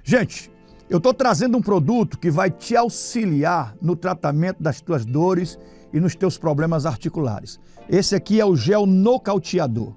Gente, eu estou trazendo um produto que vai te auxiliar no tratamento das tuas dores e nos teus problemas articulares. Esse aqui é o gel nocauteador.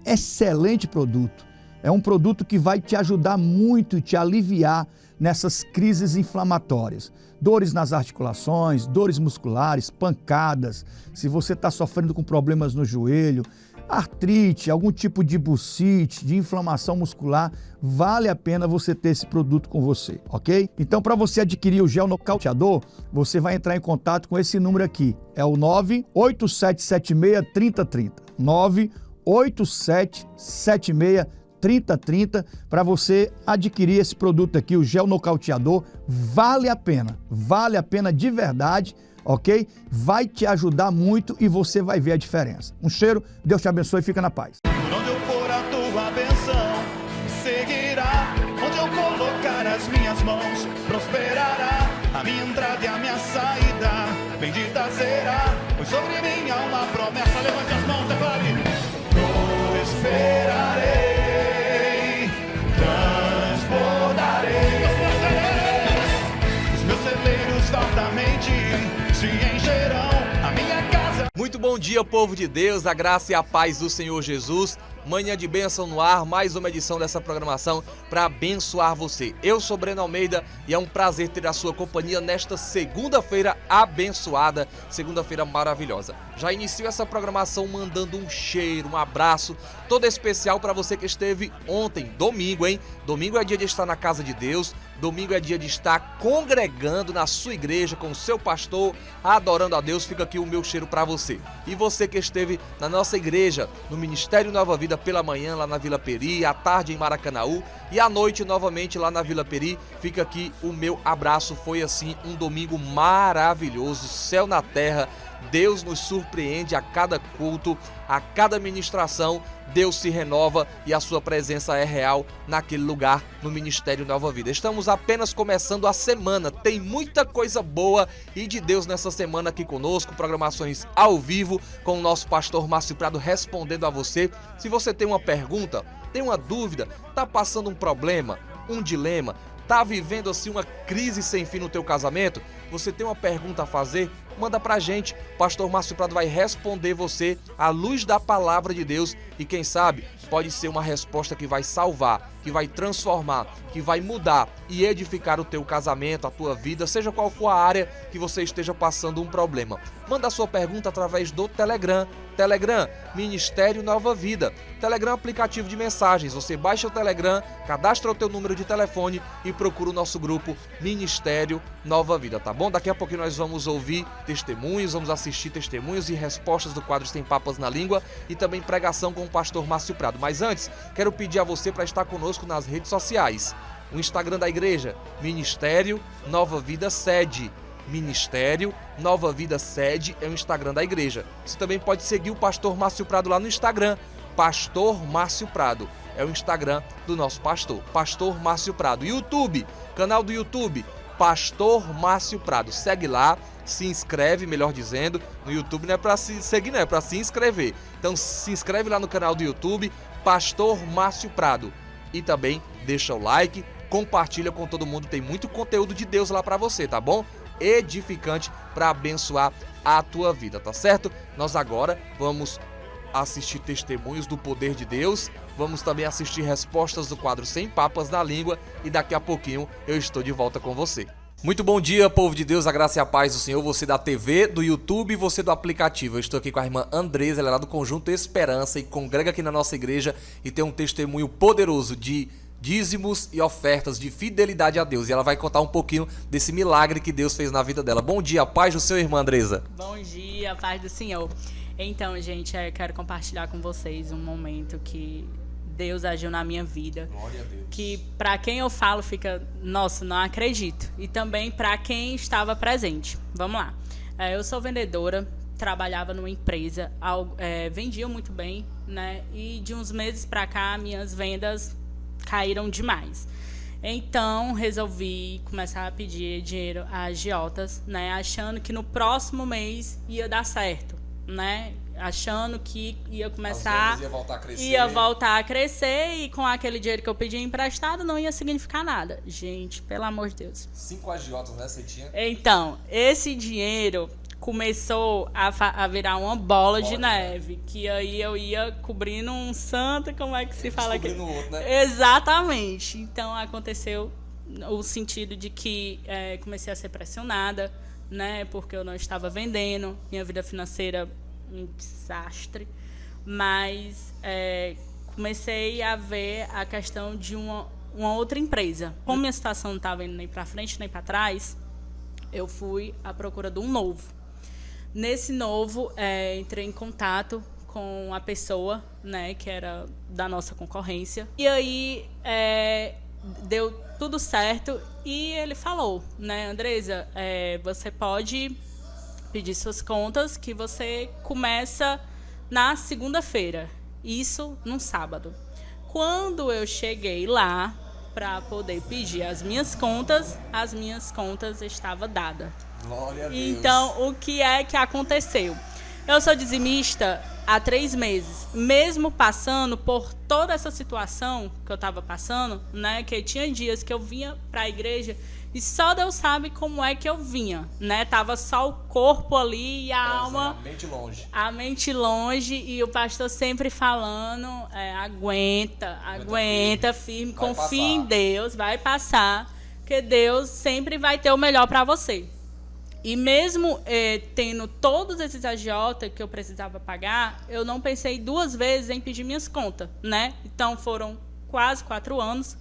Excelente produto. É um produto que vai te ajudar muito e te aliviar nessas crises inflamatórias. Dores nas articulações, dores musculares, pancadas, se você está sofrendo com problemas no joelho, artrite, algum tipo de bursite, de inflamação muscular, vale a pena você ter esse produto com você, ok? Então, para você adquirir o gel nocauteador, você vai entrar em contato com esse número aqui, é o 987763030, 987763030, para você adquirir esse produto aqui, o gel nocauteador. Vale a pena de verdade, ok? Vai te ajudar muito e você vai ver a diferença. Um cheiro, Deus te abençoe e fica na paz. Onde eu for, a tua bênção seguirá. Onde eu colocar as minhas mãos, prosperará. A minha entrada e a minha saída, bendita será. Pois sobre mim há uma promessa. Levante as mãos, declare: prosperarei, transbordarei. Os meus celeiros fartamente se encherão, a minha casa. Muito bom dia, povo de Deus, a graça e a paz do Senhor Jesus. Manhã de bênção no ar, mais uma edição dessa programação para abençoar você. Eu sou Breno Almeida e é um prazer ter a sua companhia nesta segunda-feira abençoada, segunda-feira maravilhosa. Já inicio essa programação mandando um cheiro, um abraço todo especial para você que esteve ontem, domingo, hein? Domingo é dia de estar na casa de Deus, domingo é dia de estar congregando na sua igreja com o seu pastor, adorando a Deus. Fica aqui o meu cheiro para você. E você que esteve na nossa igreja, no Ministério Nova Vida, pela manhã lá na Vila Peri, à tarde em Maracanaú e à noite novamente lá na Vila Peri, fica aqui o meu abraço. Foi assim um domingo maravilhoso, céu na terra. Deus nos surpreende a cada culto, a cada ministração. Deus se renova e a sua presença é real naquele lugar, no Ministério Nova Vida. Estamos apenas começando a semana, tem muita coisa boa e de Deus nessa semana aqui conosco, programações ao vivo com o nosso pastor Márcio Prado respondendo a você. Se você tem uma pergunta, tem uma dúvida, está passando um problema, um dilema, está vivendo assim uma crise sem fim no teu casamento, você tem uma pergunta a fazer, manda pra gente. Pastor Márcio Prado vai responder você à luz da palavra de Deus e quem sabe pode ser uma resposta que vai salvar, que vai transformar, que vai mudar e edificar o teu casamento, a tua vida, seja qual for a área que você esteja passando um problema. Manda a sua pergunta através do Telegram, Ministério Nova Vida. Telegram é um aplicativo de mensagens. Você baixa o Telegram, cadastra o teu número de telefone e procura o nosso grupo Ministério Nova Vida, tá bom? Daqui a pouquinho nós vamos ouvir testemunhos, vamos assistir testemunhos e respostas do quadro Sem Papas na Língua e também pregação com o pastor Márcio Prado. Mas antes, quero pedir a você para estar conosco nas redes sociais. O Instagram da igreja, Ministério Nova Vida Sede. Ministério Nova Vida Sede é o Instagram da igreja. Você também pode seguir o pastor Márcio Prado lá no Instagram, Pastor Márcio Prado. É o Instagram do nosso pastor, Pastor Márcio Prado. YouTube, canal do YouTube, Pastor Márcio Prado. Segue lá, se inscreve, melhor dizendo. No YouTube não é para se seguir, não, é para se inscrever. Então se inscreve lá no canal do YouTube, Pastor Márcio Prado. E também deixa o like, compartilha com todo mundo. Tem muito conteúdo de Deus lá para você, tá bom? Edificante para abençoar a tua vida, tá certo? Nós agora vamos assistir testemunhos do poder de Deus, vamos também assistir respostas do quadro Sem Papas na Língua e daqui a pouquinho eu estou de volta com você. Muito bom dia, povo de Deus, a graça e a paz do Senhor, você da TV, do YouTube e você do aplicativo. Eu estou aqui com a irmã Andresa, ela é lá do Conjunto Esperança e congrega aqui na nossa igreja e tem um testemunho poderoso de dízimos e ofertas, de fidelidade a Deus. E ela vai contar um pouquinho desse milagre que Deus fez na vida dela. Bom dia, paz do Senhor, irmã Andresa. Bom dia, paz do Senhor. Então, gente, eu quero compartilhar com vocês um momento que Deus agiu na minha vida. Glória a Deus. Que para quem eu falo fica, nossa, não acredito. E também para quem estava presente. Vamos lá. Eu sou vendedora, trabalhava numa empresa, vendia muito bem, né? E de uns meses para cá, minhas vendas caíram demais. Então, resolvi começar a pedir dinheiro a agiotas, né? Achando que no próximo mês ia dar certo, né? achando que ia As começar, vendas ia voltar a crescer. ia voltar a crescer e com aquele dinheiro que eu pedi emprestado não ia significar nada. Gente, pelo amor de Deus. 5 agiotas, né, você tinha? Então, esse dinheiro começou a virar uma bola de neve, que aí eu ia cobrindo um santo, como é que se fala aqui? Descobrindo o outro, né? Exatamente. Então, aconteceu o sentido de que comecei a ser pressionada, né, porque eu não estava vendendo, minha vida financeira um desastre, mas comecei a ver a questão de uma outra empresa. Como minha situação não estava indo nem para frente nem para trás, eu fui à procura de um novo. Nesse novo, entrei em contato com a pessoa, né, que era da nossa concorrência. E aí deu tudo certo e ele falou, né, Andresa, você pode pedir suas contas que você começa na segunda-feira, isso num sábado. Quando eu cheguei lá para poder pedir as minhas contas estavam dadas. Glória a Deus. Então, o que é que aconteceu? Eu sou dizimista há 3 meses, mesmo passando por toda essa situação que eu estava passando, né? Que tinha dias que eu vinha para a igreja e só Deus sabe como é que eu vinha, né? Tava só o corpo ali e a alma... A mente longe. A mente longe e o pastor sempre falando, aguenta firme, confia em Deus, vai passar, porque Deus sempre vai ter o melhor para você. E mesmo tendo todos esses agiotas que eu precisava pagar, eu não pensei 2 vezes em pedir minhas contas, né? Então foram quase 4 anos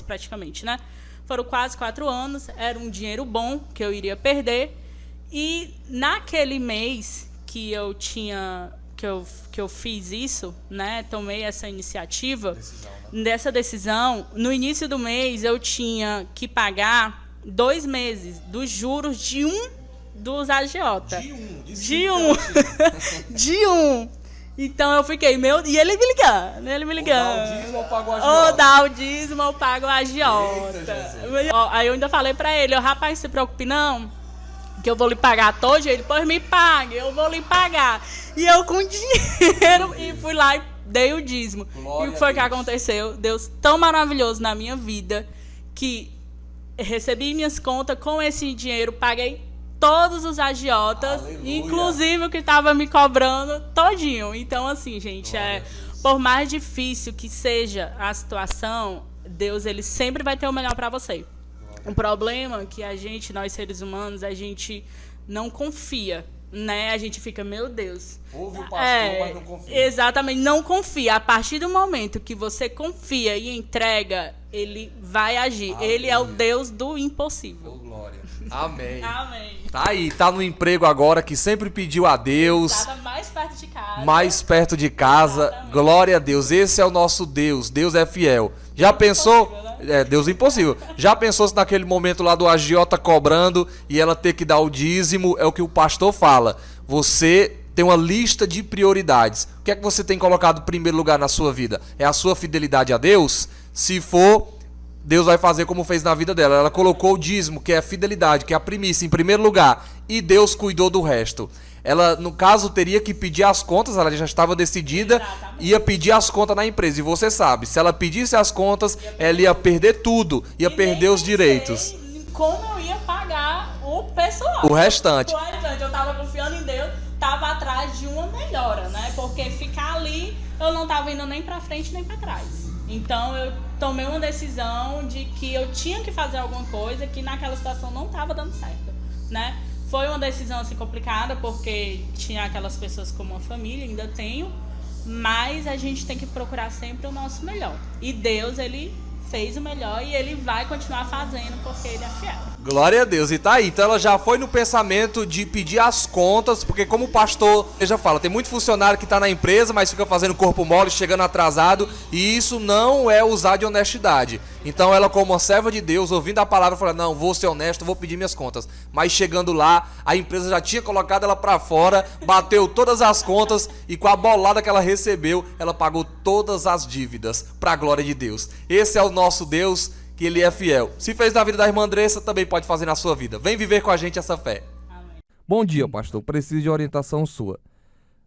praticamente, né? Foram quase 4 anos, era um dinheiro bom que eu iria perder. E naquele mês que eu tinha, que eu fiz isso, né? Tomei essa iniciativa, dessa decisão, no início do mês eu tinha que pagar 2 meses dos juros de dos agiotas. De um. Então eu fiquei, e ele me ligando. Ou dá o dízimo ou paga o agiota. Aí eu ainda falei pra ele, rapaz, se preocupe não, que eu vou lhe pagar todo dia. Ele, pois me pague, eu vou lhe pagar. E eu com dinheiro, e fui lá e dei o dízimo. Glória e o que foi que aconteceu? Deus tão maravilhoso na minha vida, que recebi minhas contas com esse dinheiro, paguei todos os agiotas, Aleluia. inclusive o que estava me cobrando todinho. Então, assim, gente, por mais difícil que seja a situação, Deus, ele sempre vai ter o melhor para você. O problema é que nós seres humanos, a gente não confia, né? A gente fica, meu Deus. Ouve o pastor, mas não confia. Exatamente, não confia. A partir do momento que você confia e entrega, ele vai agir. Aleluia. Ele é o Deus do impossível. Oh, glória. Amém. Amém. Tá aí, tá no emprego agora, que sempre pediu a Deus. Estava mais perto de casa. Mais perto de casa. Exatamente. Glória a Deus. Esse é o nosso Deus. Deus é fiel. Já pensou? Né? Deus impossível. Já pensou se naquele momento lá do agiota cobrando e ela ter que dar o dízimo? É o que o pastor fala. Você tem uma lista de prioridades. O que é que você tem colocado em primeiro lugar na sua vida? É a sua fidelidade a Deus? Se for, Deus vai fazer como fez na vida dela. Ela colocou o dízimo, que é a fidelidade, que é a primícia, em primeiro lugar. E Deus cuidou do resto. Ela, no caso, teria que pedir as contas, ela já estava decidida, Exatamente. ia pedir as contas na empresa. E você sabe, se ela pedisse as contas, ela ia perder tudo, ia perder os direitos. Como eu ia pagar o pessoal. O restante. Eu estava confiando em Deus, estava atrás de uma melhora, né? Porque ficar ali, eu não estava indo nem para frente nem para trás. Então, eu tomei uma decisão de que eu tinha que fazer alguma coisa que naquela situação não estava dando certo, né? Foi uma decisão assim complicada, porque tinha aquelas pessoas como uma família, ainda tenho, mas a gente tem que procurar sempre o nosso melhor. E Deus, ele fez o melhor e ele vai continuar fazendo porque ele é fiel. Glória a Deus, e tá aí. Então ela já foi no pensamento de pedir as contas, porque como o pastor já fala, tem muito funcionário que tá na empresa, mas fica fazendo corpo mole, chegando atrasado, e isso não é usar de honestidade. Então ela, como uma serva de Deus, ouvindo a palavra, falou, não, vou ser honesto, vou pedir minhas contas. Mas chegando lá, a empresa já tinha colocado ela pra fora, bateu todas as contas, e com a bolada que ela recebeu, ela pagou todas as dívidas, pra glória de Deus. Esse é o nosso Deus, que ele é fiel. Se fez na vida da irmã Andressa, também pode fazer na sua vida. Vem viver com a gente essa fé. Amém. Bom dia, pastor. Preciso de orientação sua.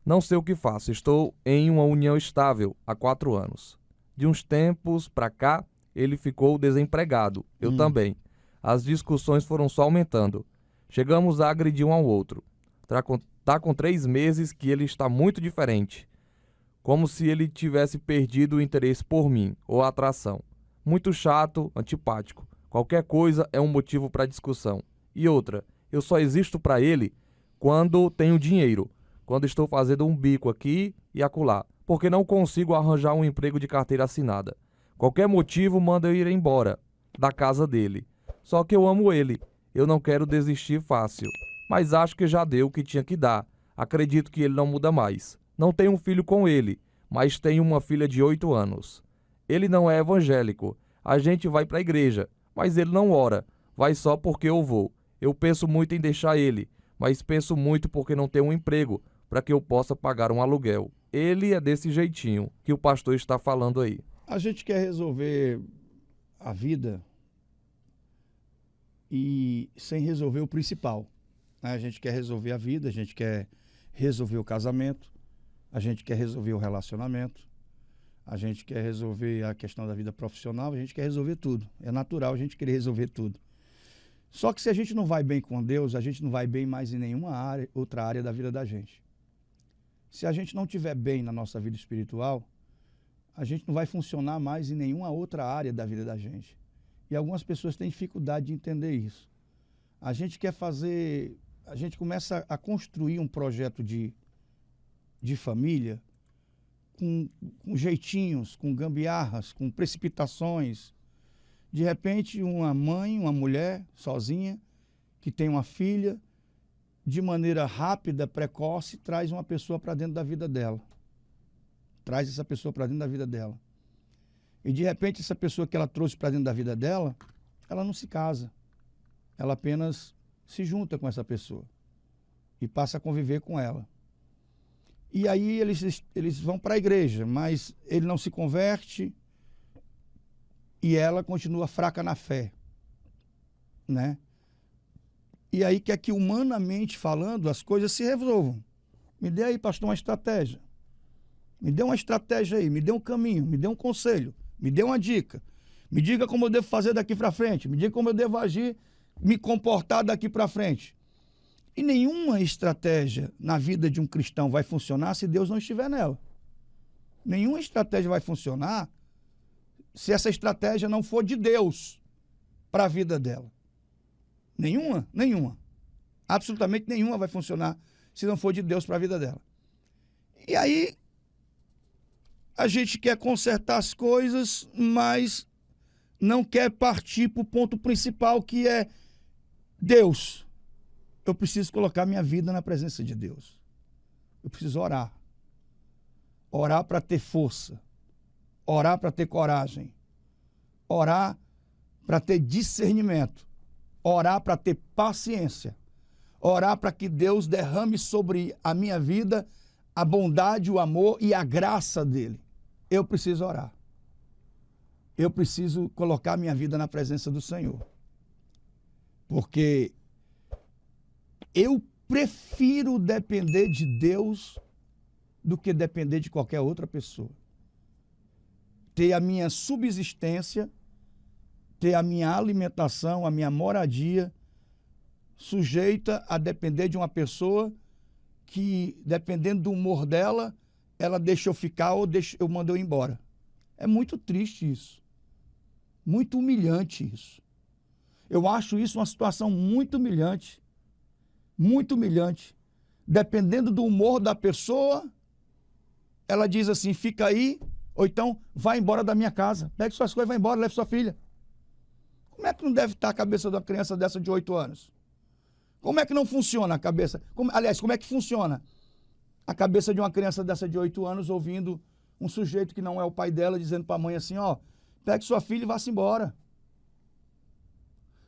Não sei o que faço, estou em uma união estável há 4 anos. De uns tempos para cá, ele ficou desempregado, eu também. As discussões foram só aumentando. Chegamos a agredir um ao outro. Tá com 3 meses que ele está muito diferente. Como se ele tivesse perdido o interesse por mim, ou a atração. Muito chato, antipático. Qualquer coisa é um motivo para discussão. E outra, eu só existo para ele quando tenho dinheiro, quando estou fazendo um bico aqui e acolá, porque não consigo arranjar um emprego de carteira assinada. Qualquer motivo manda eu ir embora da casa dele. Só que eu amo ele, eu não quero desistir fácil, mas acho que já deu o que tinha que dar. Acredito que ele não muda mais. Não tenho um filho com ele, mas tenho uma filha de 8 anos. Ele não é evangélico, a gente vai para a igreja, mas ele não ora, vai só porque eu vou. Eu penso muito em deixar ele, mas penso muito porque não tenho um emprego para que eu possa pagar um aluguel. Ele é desse jeitinho que o pastor está falando aí. A gente quer resolver a vida e sem resolver o principal, né? A gente quer resolver a vida, a gente quer resolver o casamento, a gente quer resolver o relacionamento, a gente quer resolver a questão da vida profissional, a gente quer resolver tudo. É natural a gente querer resolver tudo. Só que se a gente não vai bem com Deus, a gente não vai bem mais em nenhuma outra área da vida da gente. Se a gente não estiver bem na nossa vida espiritual, a gente não vai funcionar mais em nenhuma outra área da vida da gente. E algumas pessoas têm dificuldade de entender isso. A gente começa a construir um projeto de família com jeitinhos, com gambiarras, com precipitações. De repente, uma mãe, uma mulher sozinha, que tem uma filha, de maneira rápida, precoce, traz uma pessoa para dentro da vida dela. Traz essa pessoa para dentro da vida dela. E de repente, essa pessoa que ela trouxe para dentro da vida dela, ela não se casa. Ela apenas se junta com essa pessoa e passa a conviver com ela. E aí eles vão para a igreja, mas ele não se converte e ela continua fraca na fé, né? E aí quer que, humanamente falando, as coisas se resolvam. Me dê aí, pastor, uma estratégia. Me dê uma estratégia aí, me dê um caminho, me dê um conselho, me dê uma dica. Me diga como eu devo fazer daqui para frente, me diga como eu devo agir, me comportar daqui para frente. E nenhuma estratégia na vida de um cristão vai funcionar se Deus não estiver nela. Nenhuma estratégia vai funcionar se essa estratégia não for de Deus para a vida dela. Nenhuma. Absolutamente nenhuma vai funcionar se não for de Deus para a vida dela. E aí, a gente quer consertar as coisas, mas não quer partir para o ponto principal, que é Deus. Eu preciso colocar minha vida na presença de Deus. Eu preciso orar. Orar para ter força. Orar para ter coragem. Orar para ter discernimento. Orar para ter paciência. Orar para que Deus derrame sobre a minha vida a bondade, o amor e a graça dele. Eu preciso orar. Eu preciso colocar minha vida na presença do Senhor. Porque eu prefiro depender de Deus do que depender de qualquer outra pessoa. Ter a minha subsistência, ter a minha alimentação, a minha moradia sujeita a depender de uma pessoa que, dependendo do humor dela, ela deixa eu ficar ou eu mando eu embora. É muito triste isso. Muito humilhante isso. Eu acho isso uma situação muito humilhante. Muito humilhante. Dependendo do humor da pessoa, ela diz assim, fica aí, ou então vai embora da minha casa. Pegue suas coisas e vai embora, leve sua filha. Como é que não deve estar a cabeça de uma criança dessa de 8 anos? Como é que não funciona a cabeça? Como é que funciona a cabeça de uma criança dessa de 8 anos ouvindo um sujeito que não é o pai dela dizendo para a mãe assim, ó, pegue sua filha e vá-se embora.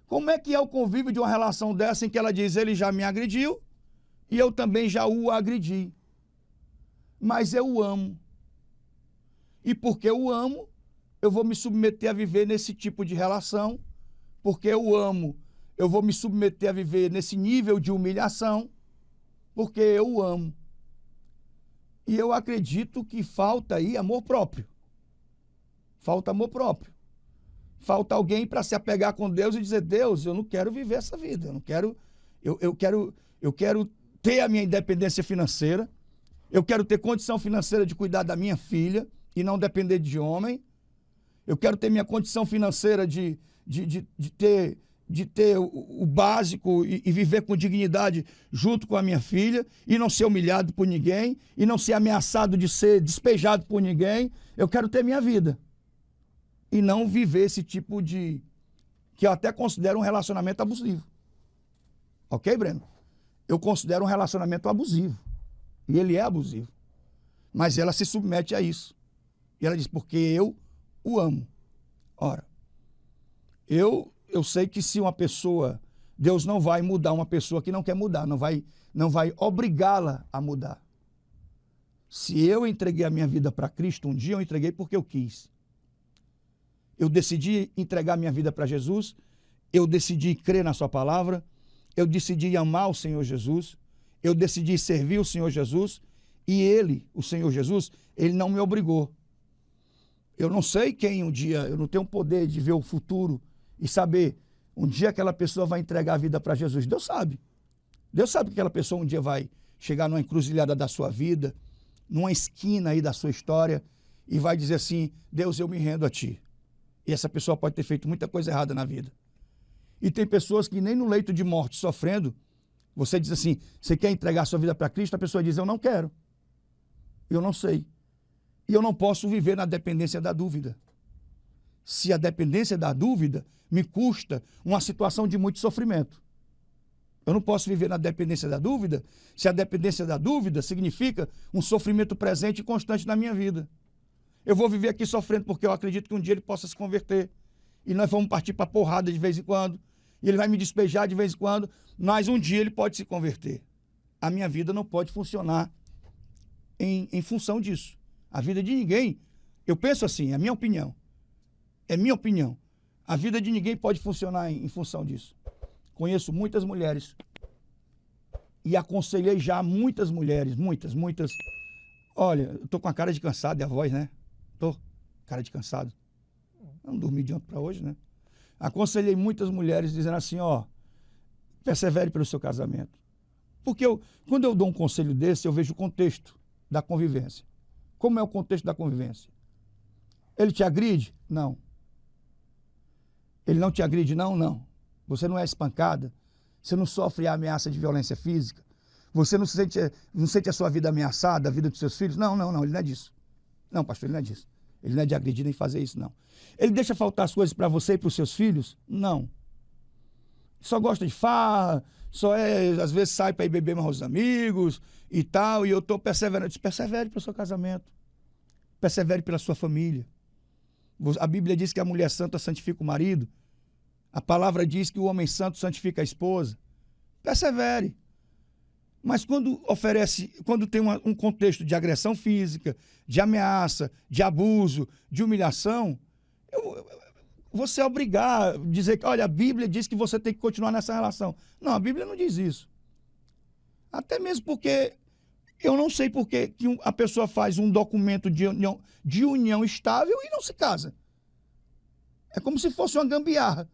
Como é que é o convívio de uma relação dessa em que ela diz, ele já me agrediu e eu também já o agredi. Mas eu o amo. E porque eu o amo, eu vou me submeter a viver nesse tipo de relação. Porque eu o amo, eu vou me submeter a viver nesse nível de humilhação. Porque eu o amo. E eu acredito que falta aí amor próprio. Falta amor próprio. Falta alguém para se apegar com Deus e dizer, Deus, eu não quero viver essa vida, eu quero ter a minha independência financeira, eu quero ter condição financeira de cuidar da minha filha e não depender de homem, eu quero ter minha condição financeira de ter o básico e viver com dignidade junto com a minha filha e não ser humilhado por ninguém e não ser ameaçado de ser despejado por ninguém. Eu quero ter minha vida e não viver esse tipo de... que eu até considero um relacionamento abusivo. Ok, Breno? Eu considero um relacionamento abusivo. E ele é abusivo. Mas ela se submete a isso. E ela diz, porque eu o amo. Ora, eu sei que se uma pessoa... Deus não vai mudar uma pessoa que não quer mudar, não vai obrigá-la a mudar. Se eu entreguei a minha vida para Cristo um dia, eu entreguei porque eu quis. Eu decidi entregar minha vida para Jesus, eu decidi crer na sua palavra, eu decidi amar o Senhor Jesus, eu decidi servir o Senhor Jesus, e ele, o Senhor Jesus, ele não me obrigou. Eu não sei quem um dia, eu não tenho o poder de ver o futuro e saber um dia aquela pessoa vai entregar a vida para Jesus. Deus sabe. Deus sabe que aquela pessoa um dia vai chegar numa encruzilhada da sua vida, numa esquina aí da sua história, e vai dizer assim, Deus, eu me rendo a ti. E essa pessoa pode ter feito muita coisa errada na vida. E tem pessoas que nem no leito de morte, sofrendo, você diz assim, você quer entregar sua vida para Cristo? A pessoa diz, eu não quero. Eu não sei. E eu não posso viver na dependência da dúvida. Se a dependência da dúvida me custa uma situação de muito sofrimento. Eu não posso viver na dependência da dúvida, se a dependência da dúvida significa um sofrimento presente e constante na minha vida. Eu vou viver aqui sofrendo porque eu acredito que um dia ele possa se converter. E nós vamos partir para porrada de vez em quando. E ele vai me despejar de vez em quando. Mas um dia ele pode se converter. A minha vida não pode funcionar em função disso. A vida de ninguém, eu penso assim, é a minha opinião. É minha opinião. A vida de ninguém pode funcionar em função disso. Conheço muitas mulheres. E aconselhei já muitas mulheres, muitas. Olha, eu tô com a cara de cansado, e a voz, né? Tô, cara de cansado. Não dormi de ontem para hoje, né? Aconselhei muitas mulheres dizendo assim, ó, persevere pelo seu casamento. Porque quando eu dou um conselho desse, eu vejo o contexto da convivência. Como é o contexto da convivência? Ele te agride? Não. Ele não te agride? Não, não. Você não é espancada? Você não sofre a ameaça de violência física? Você não sente a sua vida ameaçada, a vida dos seus filhos? Não, ele não é disso. Não, pastor, ele não é disso. Ele não é de agredir nem fazer isso, não. Ele deixa faltar as coisas para você e para os seus filhos? Não. Só gosta de farra, às vezes sai para ir beber mais os amigos e tal, e eu estou perseverando. Eu disse, persevere pelo seu casamento. Persevere pela sua família. A Bíblia diz que a mulher santa santifica o marido. A palavra diz que o homem santo santifica a esposa. Persevere. Mas quando tem um contexto de agressão física, de ameaça, de abuso, de humilhação, você é obrigar a dizer que, olha, a Bíblia diz que você tem que continuar nessa relação. Não, a Bíblia não diz isso. Até mesmo porque eu não sei por que a pessoa faz um documento de união estável e não se casa. É como se fosse uma gambiarra.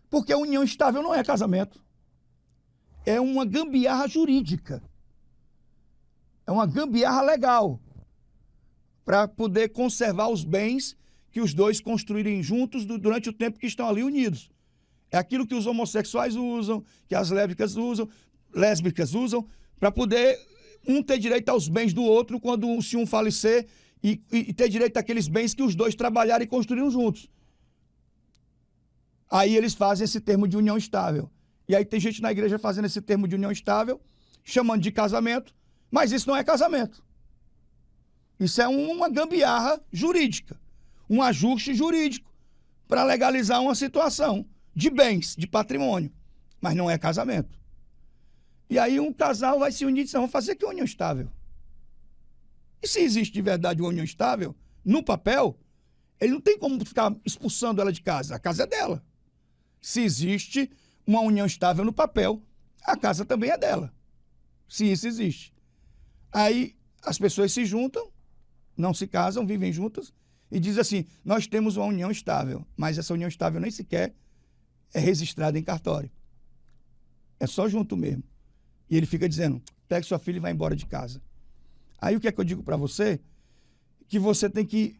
Porque a união estável não é casamento. É uma gambiarra jurídica. É uma gambiarra legal. Para poder conservar os bens que os dois construírem juntos durante o tempo que estão ali unidos. É aquilo que os homossexuais usam, que as lésbicas usam, para poder um ter direito aos bens do outro se um falecer e ter direito àqueles bens que os dois trabalharam e construíram juntos. Aí eles fazem esse termo de união estável. E aí tem gente na igreja fazendo esse termo de união estável, chamando de casamento, mas isso não é casamento. Isso é uma gambiarra jurídica, um ajuste jurídico para legalizar uma situação de bens, de patrimônio, mas não é casamento. E aí um casal vai se unir e dizer, vamos fazer que união estável. E se existe de verdade uma união estável, no papel, ele não tem como ficar expulsando ela de casa, a casa é dela. Se existe uma união estável no papel, a casa também é dela. Se isso existe. Aí as pessoas se juntam, não se casam, vivem juntas, e diz assim, nós temos uma união estável, mas essa união estável nem sequer é registrada em cartório. É só junto mesmo. E ele fica dizendo, pegue sua filha e vai embora de casa. Aí o que é que eu digo para você? Que você tem que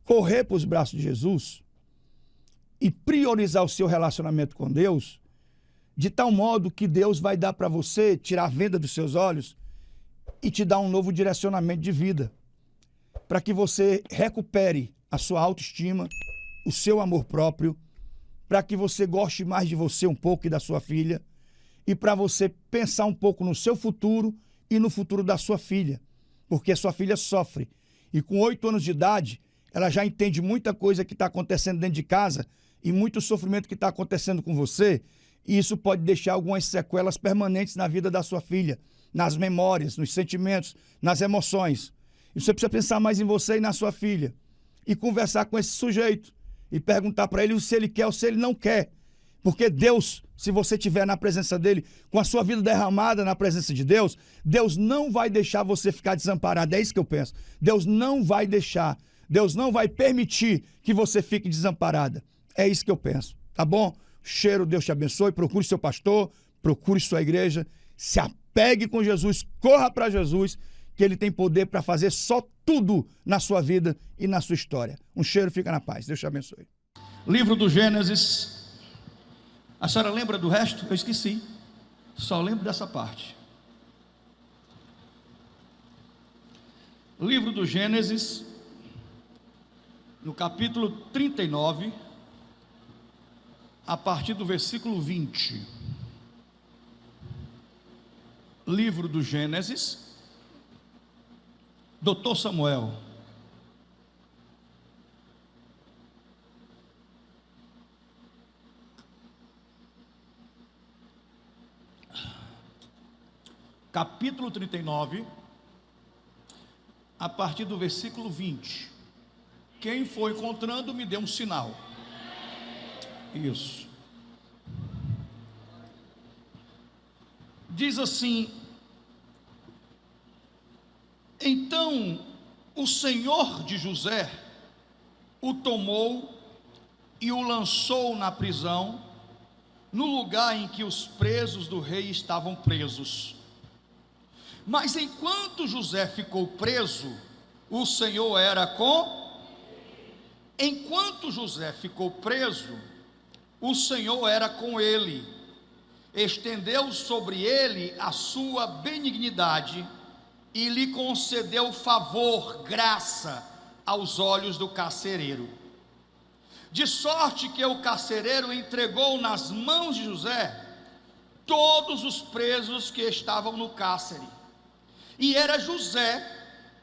correr para os braços de Jesus e priorizar o seu relacionamento com Deus, de tal modo que Deus vai dar para você, tirar a venda dos seus olhos e te dar um novo direcionamento de vida, para que você recupere a sua autoestima, o seu amor próprio, para que você goste mais de você um pouco e da sua filha, e para você pensar um pouco no seu futuro e no futuro da sua filha, porque a sua filha sofre. E com 8 anos de idade, ela já entende muita coisa que está acontecendo dentro de casa e muito sofrimento que está acontecendo com você, e isso pode deixar algumas sequelas permanentes na vida da sua filha, nas memórias, nos sentimentos, nas emoções. E você precisa pensar mais em você e na sua filha, e conversar com esse sujeito, e perguntar para ele se ele quer ou se ele não quer. Porque Deus, se você estiver na presença dele, com a sua vida derramada na presença de Deus, Deus não vai deixar você ficar desamparado. É isso que eu penso. Deus não vai deixar, Deus não vai permitir que você fique desamparada. É isso que eu penso, tá bom? Cheiro, Deus te abençoe, procure seu pastor, procure sua igreja, se apegue com Jesus, corra para Jesus, que ele tem poder para fazer só tudo na sua vida e na sua história. Um cheiro, fica na paz, Deus te abençoe. Livro do Gênesis. A senhora lembra do resto? Eu esqueci, só lembro dessa parte. Livro do Gênesis, no capítulo 39, a partir do versículo 20. Livro do Gênesis, Doutor Samuel. Capítulo 39, a partir do versículo 20. Quem for encontrando, me dê um sinal. Isso. Diz assim: então o Senhor de José o tomou e o lançou na prisão, no lugar em que os presos do rei estavam presos. Mas enquanto José ficou preso, o Senhor era com... Enquanto José ficou preso, o Senhor era com ele, estendeu sobre ele a sua benignidade e lhe concedeu favor, graça, aos olhos do carcereiro. De sorte que o carcereiro entregou nas mãos de José todos os presos que estavam no cárcere. E era José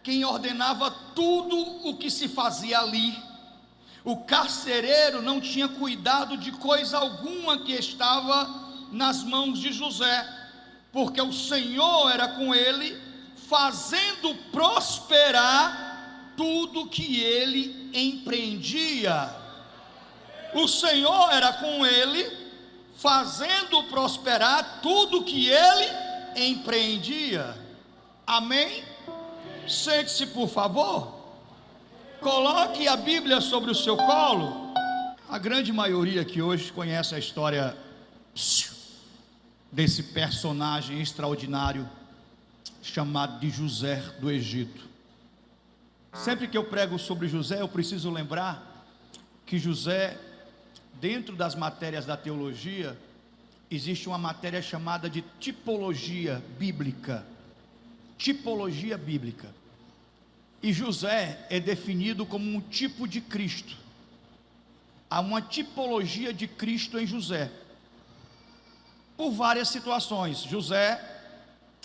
quem ordenava tudo o que se fazia ali. O carcereiro não tinha cuidado de coisa alguma que estava nas mãos de José, porque o Senhor era com ele, fazendo prosperar tudo que ele empreendia. O Senhor era com ele, fazendo prosperar tudo que ele empreendia. Amém? Sente-se, por favor. Coloque a Bíblia sobre o seu colo. A grande maioria que hoje conhece a história desse personagem extraordinário chamado de José do Egito. Sempre que eu prego sobre José, eu preciso lembrar que José, dentro das matérias da teologia, existe uma matéria chamada de tipologia bíblica. Tipologia bíblica. E José é definido como um tipo de Cristo. Há uma tipologia de Cristo em José, por várias situações. José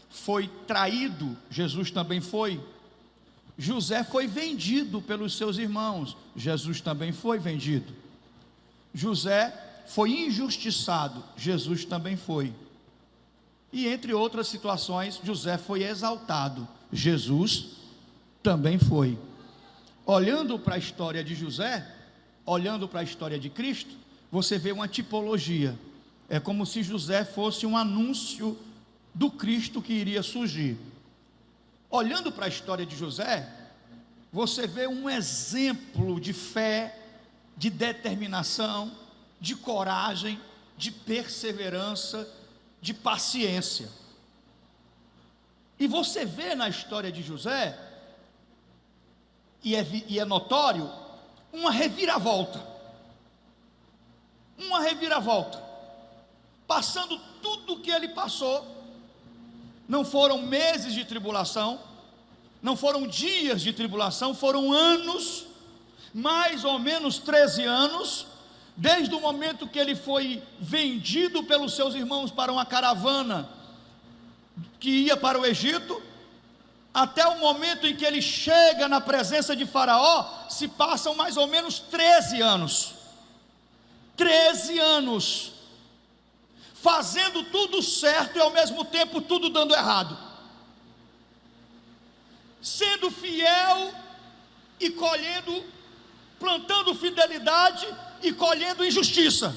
foi traído, Jesus também foi. José foi vendido pelos seus irmãos, Jesus também foi vendido. José foi injustiçado, Jesus também foi. E entre outras situações, José foi exaltado, Jesus também foi. Olhando para a história de José, olhando para a história de Cristo, você vê uma tipologia. É como se José fosse um anúncio do Cristo que iria surgir. olhando para a história de José, você vê um exemplo de fé, de determinação, de coragem, de perseverança, de paciência. E você vê na história de José, e é notório, uma reviravolta. Uma reviravolta. Passando tudo o que ele passou, não foram meses de tribulação, não foram dias de tribulação, foram anos, mais ou menos 13 anos, desde o momento que ele foi vendido pelos seus irmãos para uma caravana que ia para o Egito, até o momento em que ele chega na presença de Faraó, se passam mais ou menos 13 anos. 13 anos, fazendo tudo certo e ao mesmo tempo tudo dando errado, sendo fiel e colhendo, plantando fidelidade e colhendo injustiça,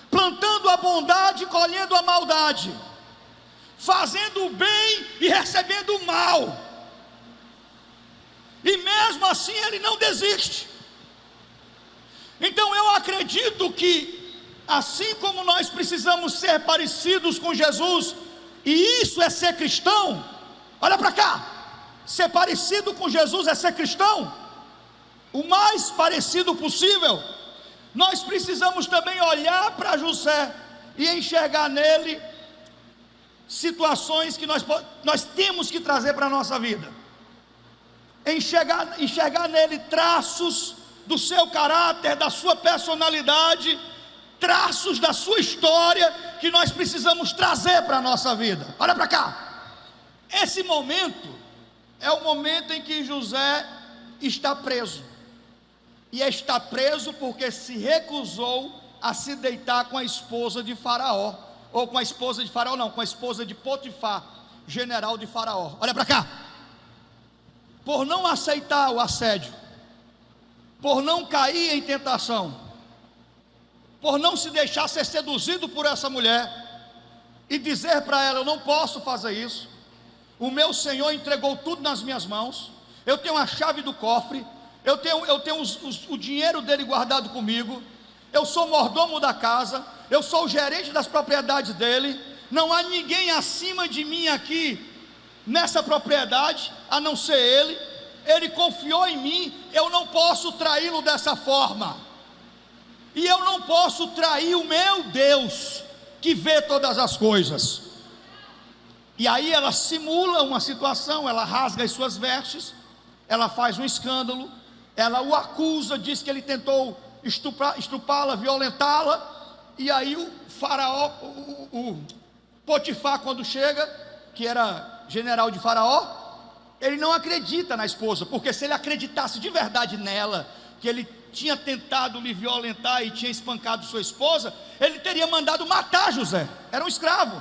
plantando a bondade e colhendo a maldade, fazendo o bem e recebendo o mal, e mesmo assim ele não desiste. Então eu acredito que, assim como nós precisamos ser parecidos com Jesus, e isso é ser cristão, olha para cá, ser parecido com Jesus é ser cristão, o mais parecido possível. Nós precisamos também olhar para José e enxergar nele situações que nós temos que trazer para a nossa vida, enxergar nele traços do seu caráter, da sua personalidade, traços da sua história que nós precisamos trazer para a nossa vida. Olha para cá, esse momento é o momento em que José está preso, e está preso porque se recusou a se deitar com a esposa de Faraó, ou com a esposa de Faraó não, com a esposa de Potifar, general de Faraó. Olha para cá, por não aceitar o assédio, por não cair em tentação, por não se deixar ser seduzido por essa mulher, e dizer para ela: eu não posso fazer isso, o meu Senhor entregou tudo nas minhas mãos, eu tenho a chave do cofre, eu tenho o dinheiro dele guardado comigo, eu sou mordomo da casa, eu sou o gerente das propriedades dele, não há ninguém acima de mim aqui nessa propriedade, a não ser ele confiou em mim, eu não posso traí-lo dessa forma, e eu não posso trair o meu Deus, que vê todas as coisas. E aí ela simula uma situação, ela rasga as suas vestes, ela faz um escândalo, ela o acusa, diz que ele tentou estrupá-la, violentá-la, e aí o Faraó, o Potifar, quando chega, que era general de Faraó, ele não acredita na esposa, porque se ele acreditasse de verdade nela, que ele tinha tentado lhe violentar e tinha espancado sua esposa, ele teria mandado matar José, era um escravo,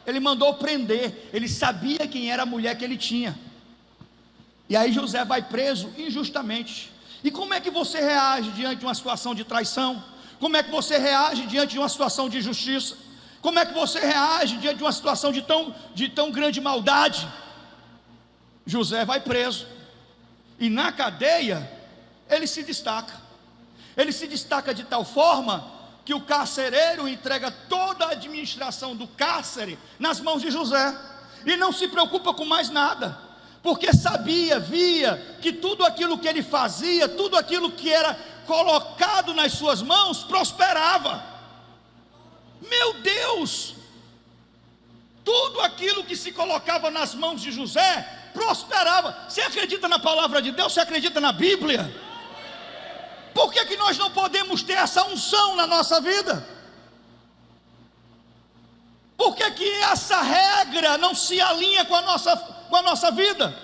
ele mandou prender, ele sabia quem era a mulher que ele tinha. E aí José vai preso injustamente. E como é que você reage diante de uma situação de traição? Como é que você reage diante de uma situação de injustiça? Como é que você reage diante de uma situação de tão grande maldade? José vai preso, e na cadeia ele se destaca de tal forma que o carcereiro entrega toda a administração do cárcere nas mãos de José, e não se preocupa com mais nada, porque via que tudo aquilo que ele fazia, tudo aquilo que era colocado nas suas mãos, prosperava. Meu Deus! Tudo aquilo que se colocava nas mãos de José prosperava. Você acredita na palavra de Deus? Você acredita na Bíblia? Por que nós não podemos ter essa unção na nossa vida? Por que essa regra não se alinha com a nossa vida?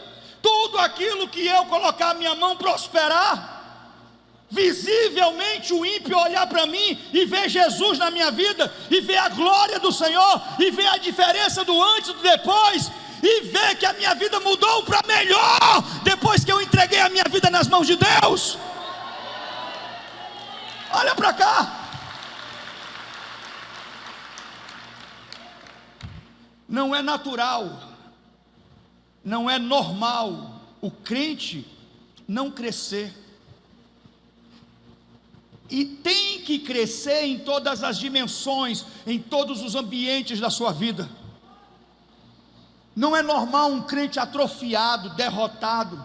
Tudo aquilo que eu colocar a minha mão prosperar, visivelmente o ímpio olhar para mim e ver Jesus na minha vida, e ver a glória do Senhor, e ver a diferença do antes e do depois, e ver que a minha vida mudou para melhor, depois que eu entreguei a minha vida nas mãos de Deus. Olha para cá. Não é natural não é normal o crente não crescer. E tem que crescer em todas as dimensões, em todos os ambientes da sua vida. Não é normal um crente atrofiado, derrotado,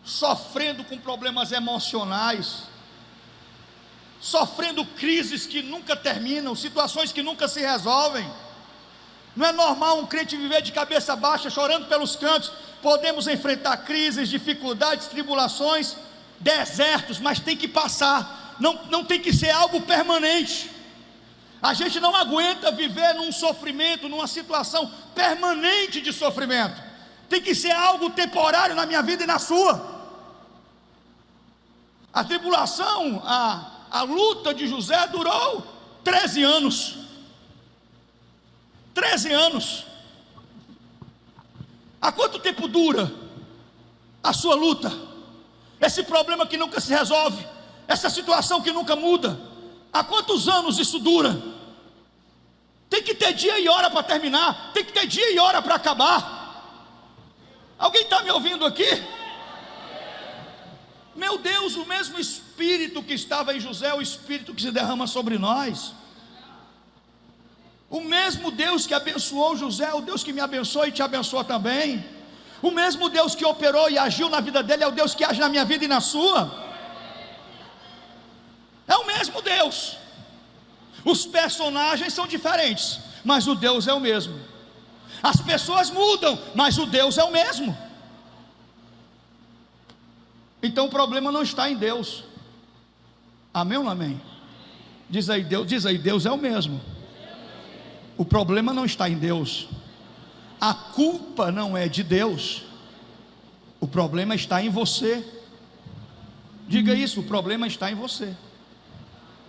sofrendo com problemas emocionais, sofrendo crises que nunca terminam, situações que nunca se resolvem. Não é normal um crente viver de cabeça baixa, chorando pelos cantos. Podemos enfrentar crises, dificuldades, tribulações, desertos, mas tem que passar, não tem que ser algo permanente. A gente não aguenta viver num sofrimento, numa situação permanente de sofrimento. Tem que ser algo temporário na minha vida e na sua. A tribulação, a luta de José durou 13 anos. 13 anos. Há quanto tempo dura a sua luta? Esse problema que nunca se resolve, essa situação que nunca muda, há quantos anos isso dura? Tem que ter dia e hora para terminar, tem que ter dia e hora para acabar. Alguém está me ouvindo aqui? Meu Deus, o mesmo Espírito que estava em José é o Espírito que se derrama sobre nós. O mesmo Deus que abençoou José é o Deus que me abençoa e te abençoa também. O mesmo Deus que operou e agiu na vida dele é o Deus que age na minha vida e na sua. É o mesmo Deus. Os personagens são diferentes, mas o Deus é o mesmo. As pessoas mudam, mas o Deus é o mesmo. Então o problema não está em Deus. Amém ou não amém? Diz aí, Deus é o mesmo. O problema não está em Deus. A culpa não é de Deus. O problema está em você. Diga isso, o problema está em você.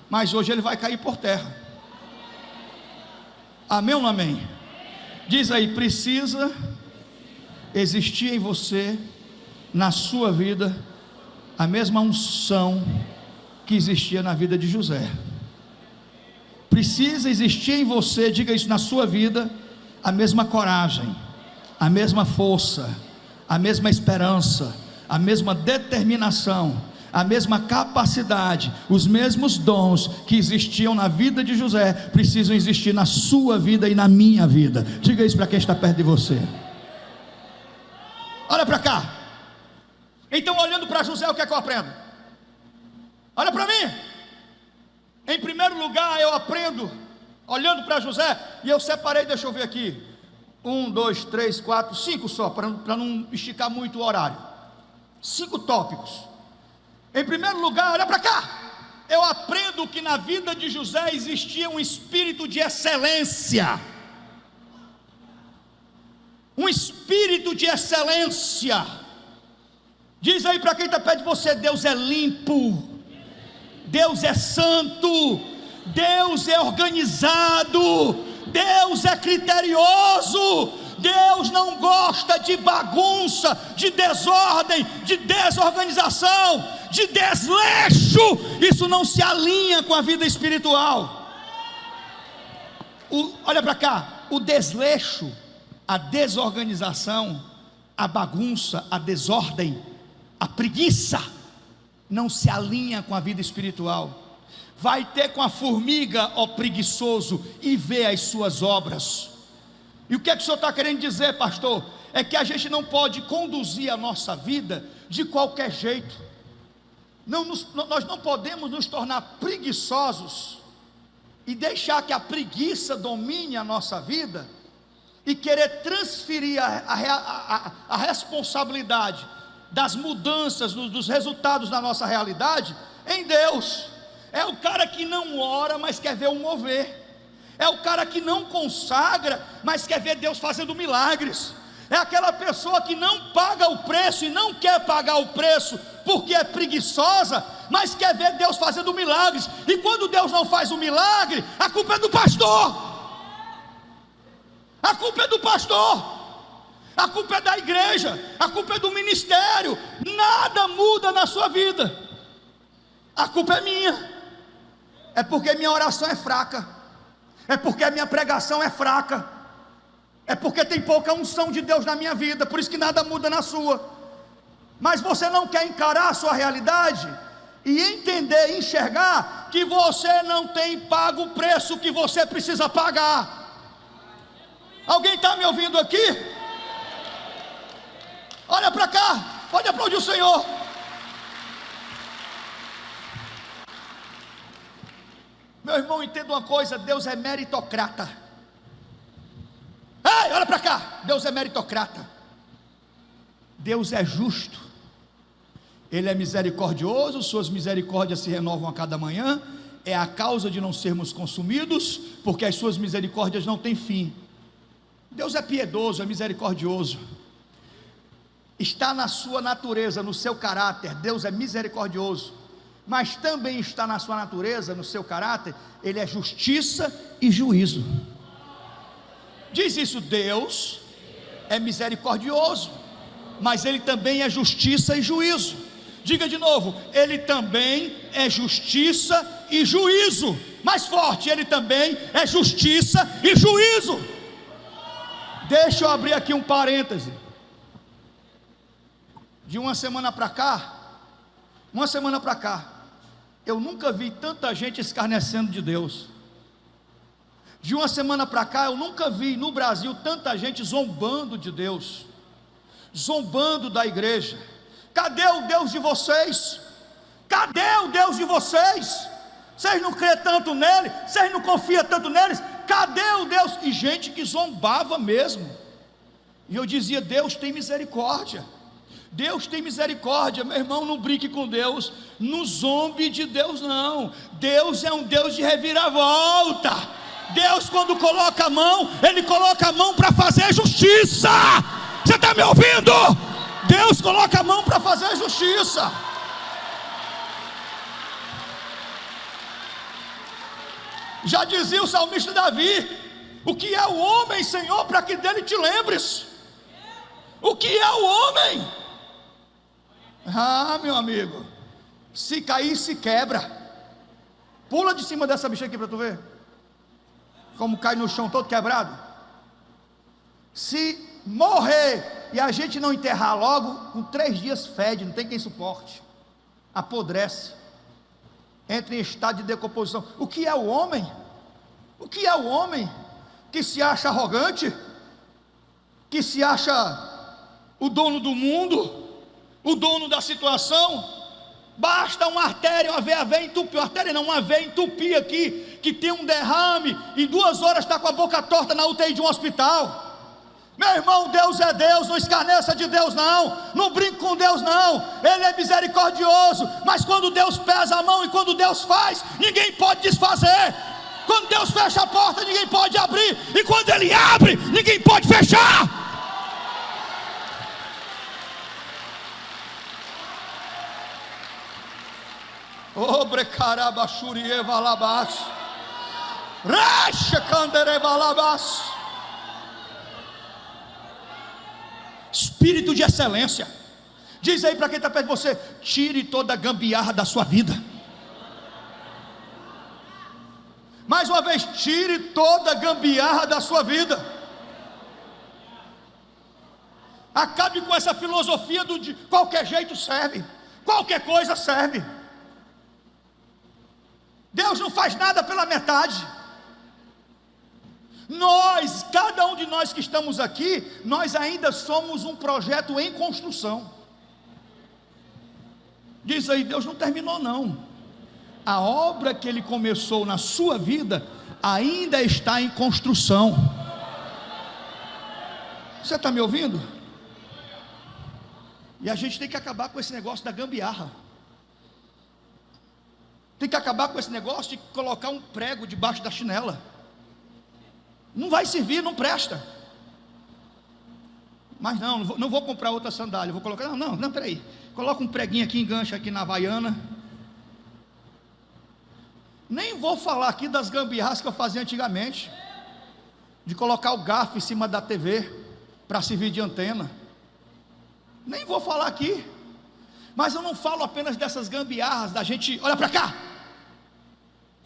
Mas hoje ele vai cair por terra. Amém ou não amém? Diz aí, precisa existir em você, na sua vida, a mesma unção que existia na vida de José. Precisa existir em você, diga isso, na sua vida, a mesma coragem, a mesma força, a mesma esperança, a mesma determinação, a mesma capacidade, os mesmos dons que existiam na vida de José, precisam existir na sua vida e na minha vida. Diga isso para quem está perto de você. Olha para cá. Então, olhando para José, o que é que eu aprendo? Olha para mim. Em primeiro lugar, eu aprendo, olhando para José, e eu separei, deixa eu ver aqui, 1, 2, 3, 4, 5 só, para não esticar muito o horário. 5 tópicos. Em primeiro lugar, olha para cá. Eu aprendo que na vida de José existia um espírito de excelência. Um espírito de excelência. Diz aí para quem está perto de você: Deus é limpo, Deus é santo, Deus é organizado, Deus é criterioso. Deus não gosta de bagunça, de desordem, de desorganização, de desleixo. Isso não se alinha com a vida espiritual. Olha para cá, o desleixo, a desorganização, a bagunça, a desordem, a preguiça, não se alinha com a vida espiritual. Vai ter com a formiga, ó preguiçoso, e vê as suas obras. E o que é que o senhor está querendo dizer, pastor? É que a gente não pode conduzir a nossa vida de qualquer jeito. Nós não podemos nos tornar preguiçosos e deixar que a preguiça domine a nossa vida e querer transferir a responsabilidade das mudanças, dos resultados da nossa realidade em Deus. É o cara que não ora, mas quer ver o mover. É o cara que não consagra, mas quer ver Deus fazendo milagres. É aquela pessoa que não paga o preço e não quer pagar o preço porque é preguiçosa, mas quer ver Deus fazendo milagres. E quando Deus não faz o milagre, a culpa é do pastor. A culpa é do pastor. A culpa é da igreja. A culpa é do ministério. Nada muda na sua vida. A culpa é minha. É porque minha oração é fraca. É porque a minha pregação é fraca. É porque tem pouca unção de Deus na minha vida, por isso que nada muda na sua. Mas você não quer encarar a sua realidade e entender, enxergar que você não tem pago o preço que você precisa pagar. Alguém está me ouvindo aqui? Olha para cá, pode aplaudir o Senhor. Meu irmão, entenda uma coisa: Deus é meritocrata. Ei, olha para cá, Deus é meritocrata. Deus é justo, Ele é misericordioso, suas misericórdias se renovam a cada manhã. É a causa de não sermos consumidos, porque as suas misericórdias não têm fim. Deus é piedoso, é misericordioso. Está na sua natureza, no seu caráter. Deus é misericordioso, mas também está na sua natureza, no seu caráter, Ele é justiça e juízo. Diz isso: Deus é misericordioso, mas Ele também é justiça e juízo. Diga de novo: Ele também é justiça e juízo. Mais forte: Ele também é justiça e juízo. Deixa eu abrir aqui um parêntese. De uma semana para cá, eu nunca vi tanta gente escarnecendo de Deus. De uma semana para cá, eu nunca vi no Brasil tanta gente zombando de Deus, zombando da igreja. Cadê o Deus de vocês? Cadê o Deus de vocês? Vocês não crêem tanto nele? Vocês não confiam tanto neles? Cadê o Deus? E gente que zombava mesmo. E eu dizia: Deus tem misericórdia. Deus tem misericórdia. Meu irmão, não brinque com Deus, não zombe de Deus não. Deus é um Deus de reviravolta. Deus, quando coloca a mão, Ele coloca a mão para fazer justiça. Você está me ouvindo? Deus coloca a mão para fazer justiça. Já dizia o salmista Davi: o que é o homem, Senhor, para que dele te lembres? O que é o homem? Ah, meu amigo, se cair, se quebra. Pula de cima dessa bicha aqui para tu ver como cai no chão todo quebrado. Se morrer e a gente não enterrar logo, com 3 dias fede, não tem quem suporte, apodrece, entra em estado de decomposição. O que é o homem? O que é o homem que se acha arrogante, que se acha o dono do mundo, o dono da situação? Basta uma artéria, uma veia entupir, uma artéria não, uma veia entupir aqui, que tem um derrame, em 2 horas está com a boca torta na UTI de um hospital. Meu irmão, Deus é Deus, não escarneça de Deus não brinque com Deus não. Ele é misericordioso, mas quando Deus pesa a mão e quando Deus faz, ninguém pode desfazer. Quando Deus fecha a porta, ninguém pode abrir, e quando Ele abre, ninguém pode fechar. Obrecarabaxurievalabás, Rachacanderevalabás. Espírito de excelência. Diz aí para quem está perto de você: tire toda a gambiarra da sua vida. Mais uma vez: tire toda a gambiarra da sua vida. Acabe com essa filosofia do de qualquer jeito serve, qualquer coisa serve. Deus não faz nada pela metade. Nós, cada um de nós que estamos aqui, nós ainda somos um projeto em construção. Diz aí: Deus não terminou não. A obra que Ele começou na sua vida ainda está em construção. Você está me ouvindo? E a gente tem que acabar com esse negócio da gambiarra. Tem que acabar com esse negócio de colocar um prego debaixo da chinela. Não vai servir, não presta. Mas não vou comprar outra sandália, vou colocar, não, peraí, coloca um preguinho aqui, engancha aqui na Havaiana. Nem vou falar aqui das gambiarras que eu fazia antigamente, de colocar o garfo em cima da TV, para servir de antena. Nem vou falar aqui. Mas eu não falo apenas dessas gambiarras, da gente, olha para cá,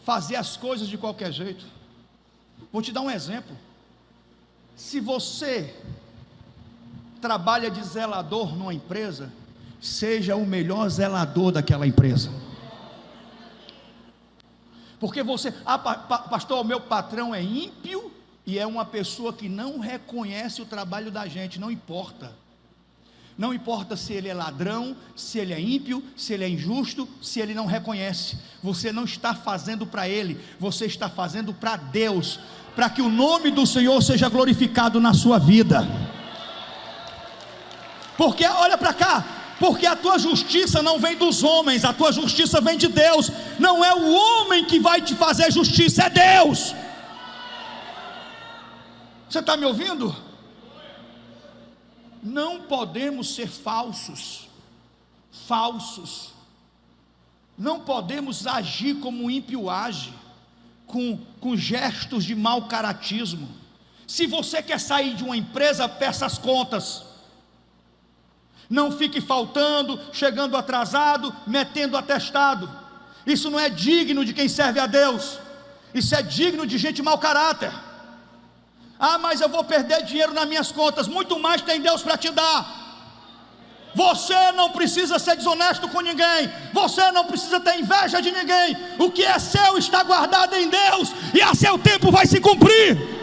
fazer as coisas de qualquer jeito. Vou te dar um exemplo. Se você trabalha de zelador numa empresa, seja o melhor zelador daquela empresa. Porque você, pastor, o meu patrão é ímpio e é uma pessoa que não reconhece o trabalho da gente. Não importa. Não importa se ele é ladrão, se ele é ímpio, se ele é injusto, se ele não reconhece. Você não está fazendo para ele, você está fazendo para Deus, para que o nome do Senhor seja glorificado na sua vida. Porque, olha para cá, porque a tua justiça não vem dos homens, a tua justiça vem de Deus. Não é o homem que vai te fazer justiça, é Deus. Você está me ouvindo? Não podemos ser falsos. Não podemos agir como o ímpio age, com gestos de mau caratismo. Se você quer sair de uma empresa, peça as contas. Não fique faltando, chegando atrasado, metendo atestado. Isso não é digno de quem serve a Deus. Isso é digno de gente mau caráter. Mas eu vou perder dinheiro nas minhas contas. Muito mais tem Deus para te dar. Você não precisa ser desonesto com ninguém. Você não precisa ter inveja de ninguém. O que é seu está guardado em Deus, e a seu tempo vai se cumprir.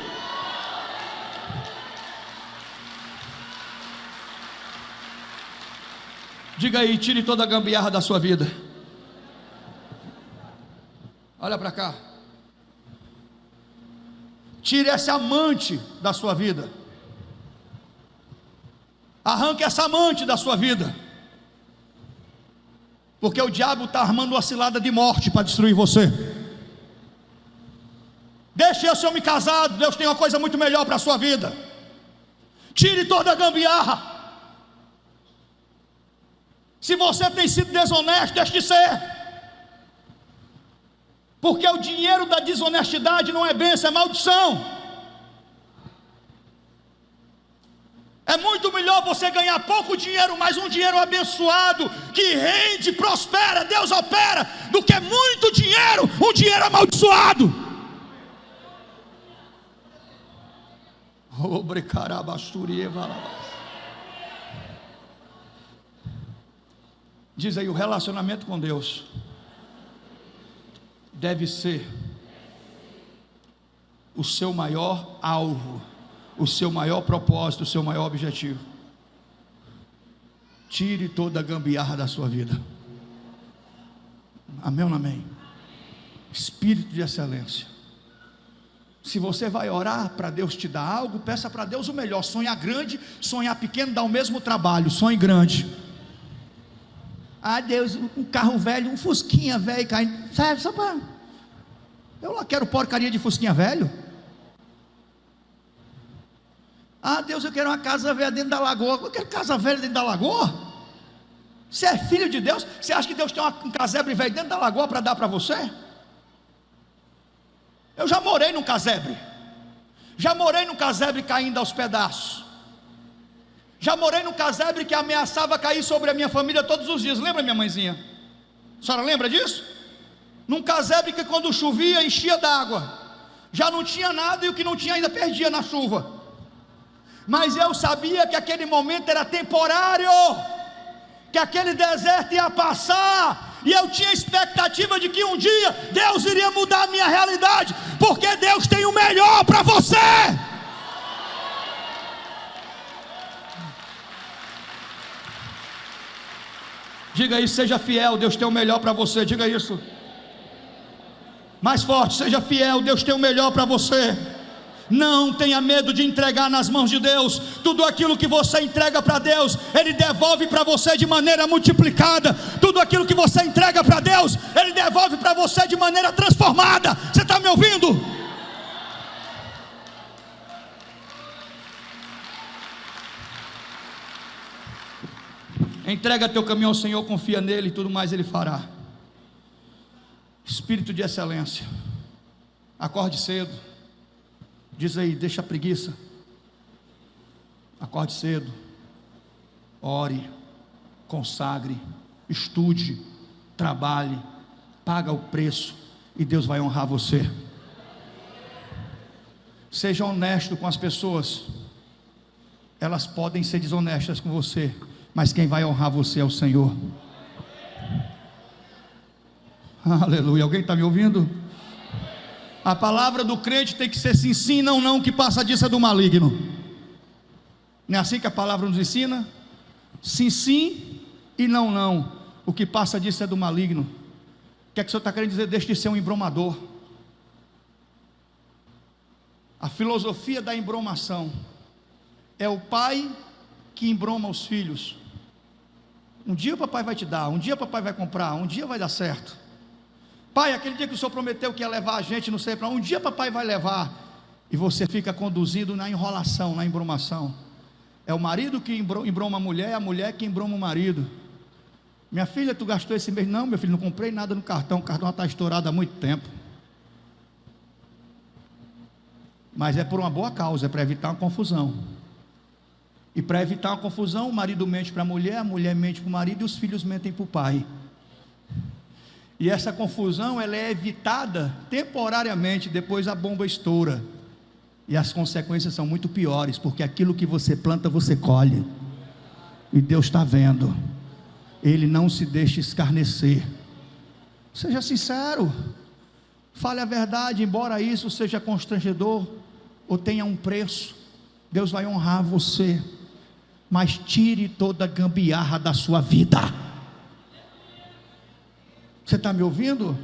Diga aí, tire toda a gambiarra da sua vida. Olha para cá. Tire esse amante da sua vida. Arranque essa amante da sua vida. Porque o diabo está armando uma cilada de morte para destruir você. Deixe esse homem casado. Deus tem uma coisa muito melhor para a sua vida. Tire toda a gambiarra. Se você tem sido desonesto, deixe de ser. Porque o dinheiro da desonestidade não é bênção, é maldição. É muito melhor você ganhar pouco dinheiro, mas um dinheiro abençoado, que rende, prospera, Deus opera, do que muito dinheiro, um dinheiro amaldiçoado. Diz aí, o relacionamento com Deus deve ser o seu maior alvo, o seu maior propósito, o seu maior objetivo. Tire toda a gambiarra da sua vida. Amém ou não amém? Espírito de excelência. Se você vai orar para Deus te dar algo, peça para Deus o melhor. Sonhar grande, sonhar pequeno dá o mesmo trabalho. Sonhe grande. Deus, um carro velho, um fusquinha velho caindo, sabe, só para... Eu lá quero porcaria de fusquinha velho. Deus, eu quero uma casa velha dentro da lagoa. Eu quero casa velha dentro da lagoa? Você é filho de Deus? Você acha que Deus tem um casebre velho dentro da lagoa para dar para você? Eu já morei num casebre. Já morei num casebre caindo aos pedaços. Já morei num casebre que ameaçava cair sobre a minha família todos os dias. Lembra, minha mãezinha? A senhora lembra disso? Num casebre que quando chovia enchia d'água. Já não tinha nada, e o que não tinha ainda perdia na chuva. Mas eu sabia que aquele momento era temporário, que aquele deserto ia passar, e eu tinha expectativa de que um dia Deus iria mudar a minha realidade, porque Deus tem o melhor para você. Diga isso, seja fiel, Deus tem o melhor para você. Diga isso mais forte, seja fiel, Deus tem o melhor para você. Não tenha medo de entregar nas mãos de Deus. Tudo aquilo que você entrega para Deus, Ele devolve para você de maneira multiplicada. Tudo aquilo que você entrega para Deus, Ele devolve para você de maneira transformada. Você está me ouvindo? Entrega teu caminho ao Senhor, confia nele, e tudo mais Ele fará. Espírito de excelência. Acorde cedo. Diz aí, deixa a preguiça. Acorde cedo. Ore, consagre, estude, trabalhe, paga o preço, e Deus vai honrar você. Seja honesto com as pessoas. Elas podem ser desonestas com você, mas quem vai honrar você é o Senhor. Aleluia. Alguém está me ouvindo? A palavra do crente tem que ser sim, sim, não, não. O que passa disso é do maligno. Não é assim que a palavra nos ensina? Sim, sim e não, não. O que passa disso é do maligno. O que é que o senhor está querendo dizer? Deixe de ser um embromador. A filosofia da embromação é o pai que embroma os filhos. Um dia o papai vai te dar, um dia o papai vai comprar, um dia vai dar certo. Pai, aquele dia que o senhor prometeu que ia levar a gente, não sei para onde, um dia papai vai levar. E você fica conduzindo na enrolação, na embromação. É o marido que embroma a mulher, é a mulher que embroma o marido. Minha filha, tu gastou esse mês? Não, meu filho, não comprei nada no cartão, o cartão está estourado há muito tempo. Mas é por uma boa causa, é para evitar uma confusão. E para evitar uma confusão, o marido mente para a mulher mente para o marido e os filhos mentem para o pai. E essa confusão, ela é evitada temporariamente, depois a bomba estoura. E as consequências são muito piores, porque aquilo que você planta, você colhe. E Deus está vendo. Ele não se deixa escarnecer. Seja sincero. Fale a verdade, embora isso seja constrangedor ou tenha um preço. Deus vai honrar você. Mas tire toda a gambiarra da sua vida. Você está me ouvindo?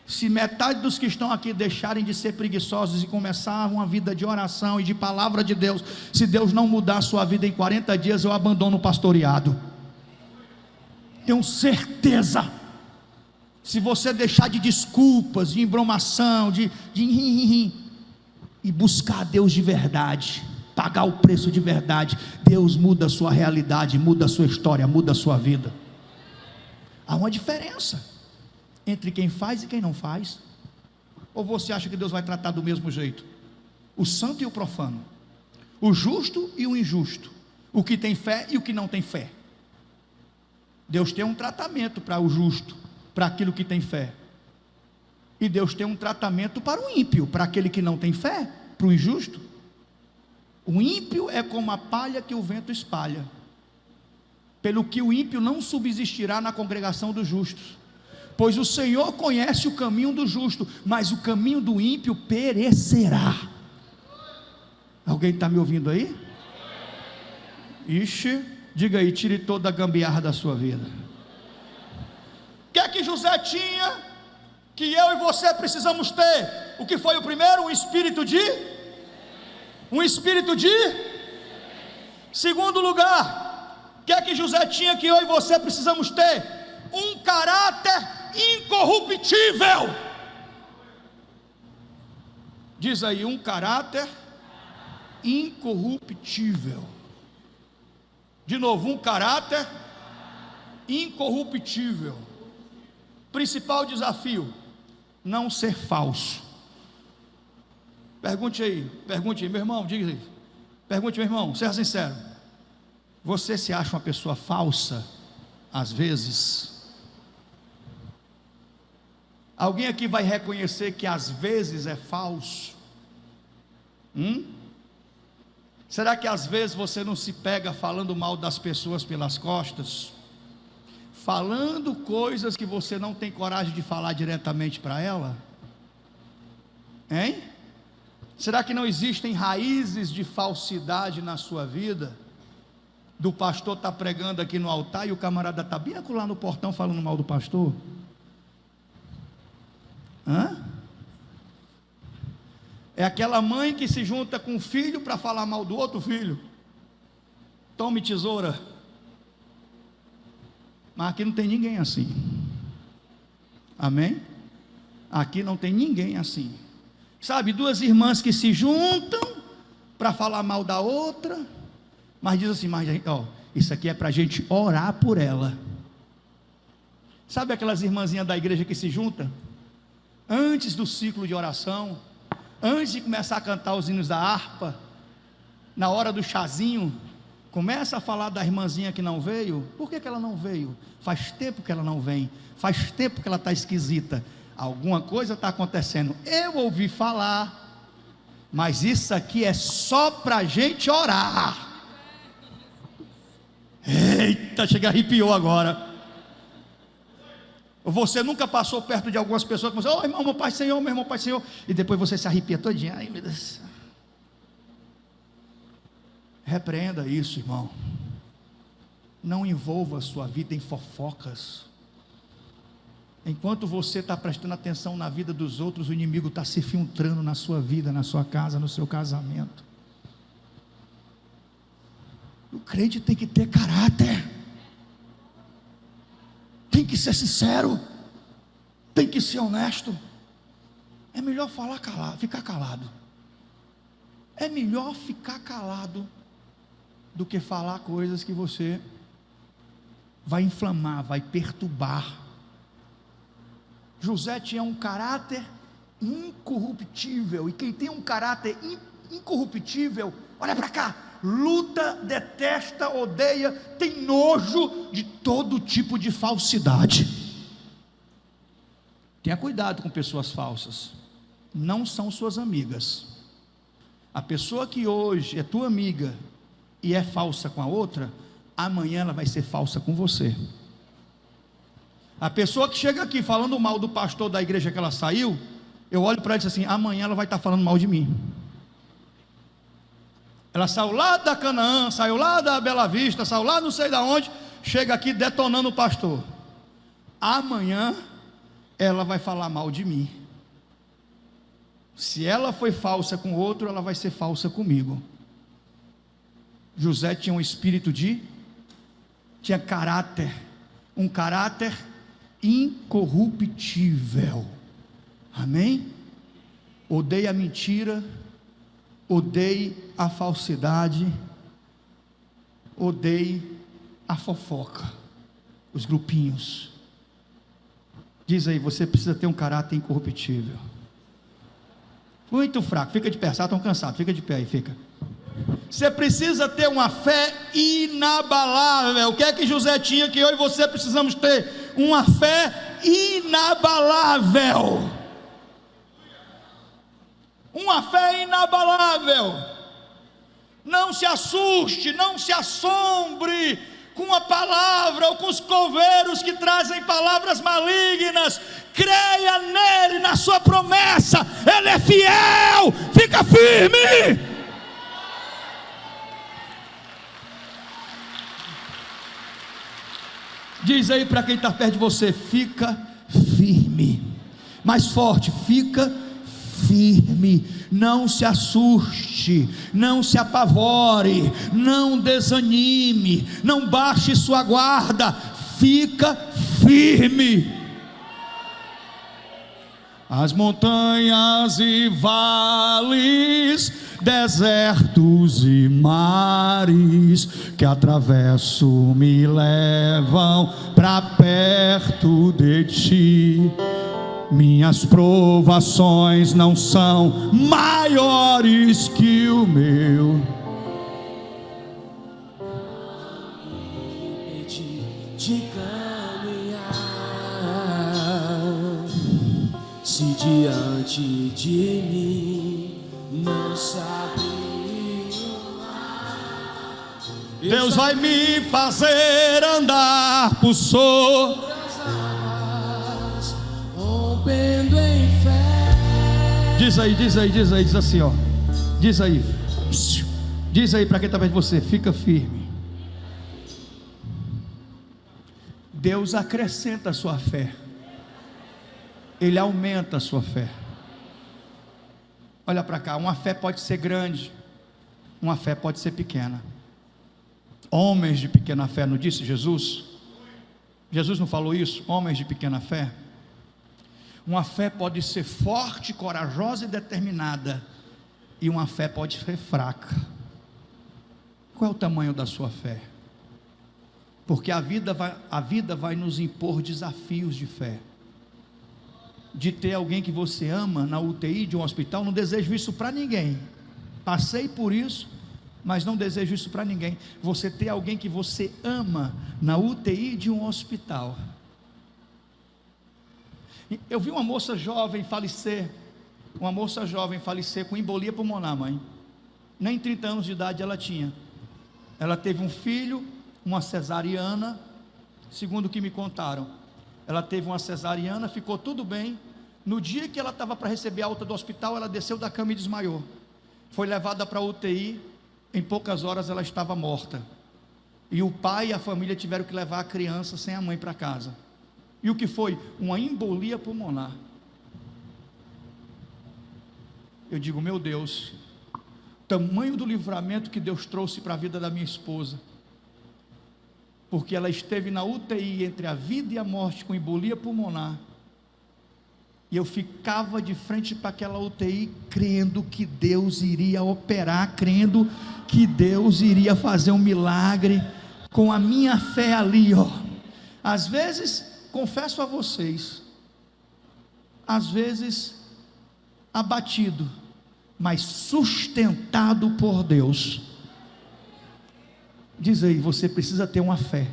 Se metade dos que estão aqui deixarem de ser preguiçosos e começar uma vida de oração e de palavra de Deus, se Deus não mudar a sua vida em 40 dias, eu abandono o pastoreado. Tenho certeza. Se você deixar de desculpas, de embromação, e buscar a Deus de verdade, pagar o preço de verdade, Deus muda a sua realidade, muda a sua história, muda a sua vida. Há uma diferença entre quem faz e quem não faz. Ou você acha que Deus vai tratar do mesmo jeito? O santo e o profano, o justo e o injusto, o que tem fé e o que não tem fé. Deus tem um tratamento para o justo, para aquilo que tem fé, e Deus tem um tratamento para o ímpio, para aquele que não tem fé, para o injusto. O ímpio é como a palha que o vento espalha, pelo que o ímpio não subsistirá na congregação dos justos, pois o Senhor conhece o caminho do justo, mas o caminho do ímpio perecerá. Alguém está me ouvindo aí? Ixi, diga aí, tire toda a gambiarra da sua vida. O que é que José tinha, que eu e você precisamos ter? O que foi o primeiro? Um espírito de? Segundo lugar, o que é que José tinha, que eu e você precisamos ter? Um caráter incorruptível. Diz aí, um caráter incorruptível. De novo, um caráter incorruptível. Principal desafio: não ser falso. Pergunte aí, meu irmão, diga aí. Pergunte, meu irmão, seja sincero. Você se acha uma pessoa falsa, às vezes? Alguém aqui vai reconhecer que às vezes é falso? Será que às vezes você não se pega falando mal das pessoas pelas costas? Falando coisas que você não tem coragem de falar diretamente para ela? Hein? Será que não existem raízes de falsidade na sua vida? Do pastor está pregando aqui no altar e o camarada está bem lá no portão falando mal do pastor? É aquela mãe que se junta com o filho para falar mal do outro filho. Tome tesoura. Mas aqui não tem ninguém assim. Amém? Aqui não tem ninguém assim. Sabe, duas irmãs que se juntam para falar mal da outra, mas diz assim, isso aqui é para a gente orar por ela. Sabe aquelas irmãzinhas da igreja que se juntam? Antes do ciclo de oração, antes de começar a cantar os hinos da harpa, na hora do chazinho, começa a falar da irmãzinha que não veio. Por que ela não veio? Faz tempo que ela não vem, faz tempo que ela está esquisita, alguma coisa está acontecendo. Eu ouvi falar, Mas isso aqui é só para a gente orar. Eita, chega, arrepiou agora. Você nunca passou perto de algumas pessoas que você, oh, irmão, meu Pai Senhor, meu irmão, Pai Senhor, e depois você se arrepia todinho. Ai, meu Deus. Repreenda isso, irmão. Não envolva a sua vida em fofocas. Enquanto você está prestando atenção na vida dos outros, o inimigo está se filtrando na sua vida, na sua casa, no seu casamento. O crente tem que ter caráter, tem que ser sincero, tem que ser honesto. É melhor falar calado, ficar calado. É melhor ficar calado do que falar coisas que você vai inflamar, vai perturbar. José tinha um caráter incorruptível, e quem tem um caráter incorruptível, olha para cá, luta, detesta, odeia, tem nojo de todo tipo de falsidade. Tenha cuidado com pessoas falsas, não são suas amigas. A pessoa que hoje é tua amiga e é falsa com a outra, amanhã ela vai ser falsa com você. A pessoa que chega aqui falando mal do pastor da igreja que ela saiu, eu olho para ela e digo assim, amanhã ela vai estar falando mal de mim. Ela saiu lá da Canaã, saiu lá da Bela Vista, saiu lá não sei de onde, chega aqui detonando o pastor. Amanhã ela vai falar mal de mim. Se ela foi falsa com outro, ela vai ser falsa comigo. José tinha um espírito tinha caráter, um caráter incorruptível. Amém? Odeie a mentira, odeie a falsidade, odeie a fofoca, os grupinhos. Diz aí, você precisa ter um caráter incorruptível. Muito fraco, fica de pé, vocês estão cansados, fica de pé aí, fica. Você precisa ter uma fé inabalável. O que é que José tinha que eu e você precisamos ter? Uma fé inabalável. Uma fé inabalável. Não se assuste, não se assombre com a palavra ou com os coveiros que trazem palavras malignas. Creia nele, na sua promessa. Ele é fiel, fica firme. Diz aí para quem está perto de você, fica firme. Mais forte, fica firme. Não se assuste, não se apavore, não desanime, não baixe sua guarda, fica firme. As montanhas e vales, desertos e mares que atravesso me levam para perto de ti. Minhas provações não são maiores que o meu. De caminhar, se diante de mim não sabe. Deus vai me fazer andar por sobre as águas, rompendo em fé. Diz aí, diz assim, ó. Diz aí para quem está perto de você, fica firme. Deus acrescenta a sua fé, Ele aumenta a sua fé. Olha para cá, uma fé pode ser grande, uma fé pode ser pequena. Homens de pequena fé, não disse Jesus? Jesus não falou isso? Homens de pequena fé. Uma fé pode ser forte, corajosa e determinada, e uma fé pode ser fraca. Qual é o tamanho da sua fé? Porque a vida vai nos impor desafios de fé. De ter alguém que você ama na UTI de um hospital, não desejo isso para ninguém. Passei por isso, mas não desejo isso para ninguém. Você ter alguém que você ama na UTI de um hospital. Eu vi uma moça jovem falecer uma moça jovem falecer com embolia pulmonar, mãe. Nem 30 anos de idade ela tinha. Ela teve um filho, uma cesariana, segundo o que me contaram. Ela teve uma cesariana, ficou tudo bem. No dia que ela estava para receber a alta do hospital, ela desceu da cama e desmaiou. Foi levada para a UTI, em poucas horas ela estava morta. E o pai e a família tiveram que levar a criança sem a mãe para casa. E o que foi? Uma embolia pulmonar. Eu digo, meu Deus, tamanho do livramento que Deus trouxe para a vida da minha esposa, porque ela esteve na UTI entre a vida e a morte com embolia pulmonar, e eu ficava de frente para aquela UTI crendo que Deus iria operar, crendo que Deus iria fazer um milagre, com a minha fé ali, ó. Às vezes, confesso a vocês, às vezes abatido, mas sustentado por Deus. Diz aí, você precisa ter uma fé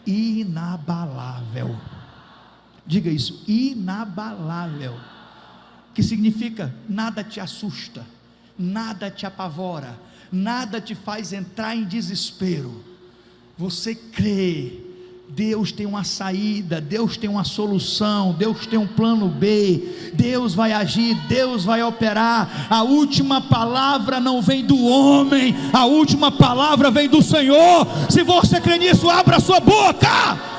inabalável. Diga isso, inabalável, que significa nada te assusta, nada te apavora, nada te faz entrar em desespero. Você crê, Deus tem uma saída, Deus tem uma solução, Deus tem um plano B, Deus vai agir, Deus vai operar. A última palavra não vem do homem, a última palavra vem do Senhor. Se você crê nisso, abra a sua boca.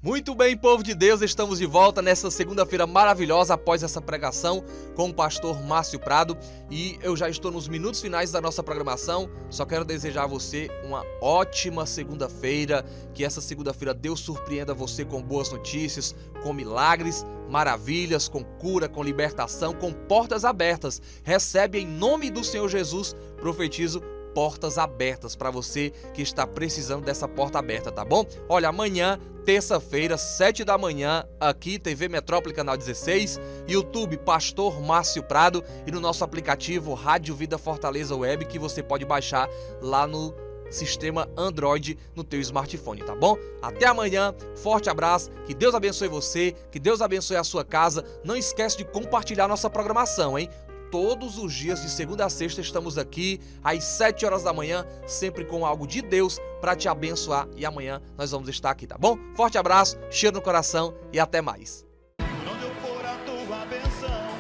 Muito bem, povo de Deus, estamos de volta nessa segunda-feira maravilhosa após essa pregação com o pastor Márcio Prado, e eu já estou nos minutos finais da nossa programação. Só quero desejar a você uma ótima segunda-feira, que essa segunda-feira Deus surpreenda você com boas notícias, com milagres, maravilhas, com cura, com libertação, com portas abertas. Recebe em nome do Senhor Jesus, profetizo, portas abertas para você que está precisando dessa porta aberta, tá bom? Olha, amanhã, terça-feira, 7 da manhã, aqui, TV Metrópole, canal 16, YouTube Pastor Márcio Prado, e no nosso aplicativo Rádio Vida Fortaleza Web, que você pode baixar lá no sistema Android no teu smartphone, tá bom? Até amanhã, forte abraço, que Deus abençoe você, que Deus abençoe a sua casa. Não esquece de compartilhar nossa programação, hein? Todos os dias, de segunda a sexta, estamos aqui às 7 horas da manhã, sempre com algo de Deus para te abençoar. E amanhã nós vamos estar aqui, tá bom? Forte abraço, cheiro no coração e até mais. Onde eu for, a tua bênção